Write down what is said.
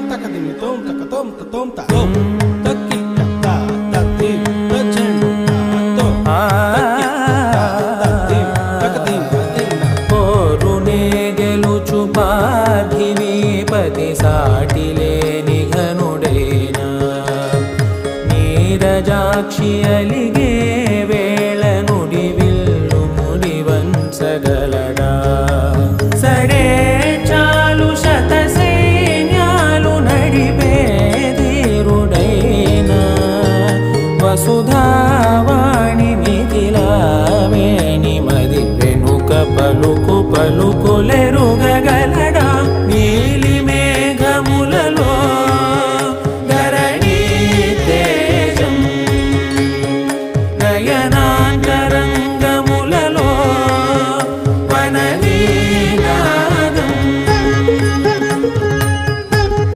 తకదిమి తోం తక తోం తోం త తోం తక్కి త తత్తి తచెండు తో తక్కి తత్తి తకదిమి తకదిమి పోరునే గెలుచు పార్థివీపతి సాటిలేని ఘనుడేనా నీరజాక్షి అలిగే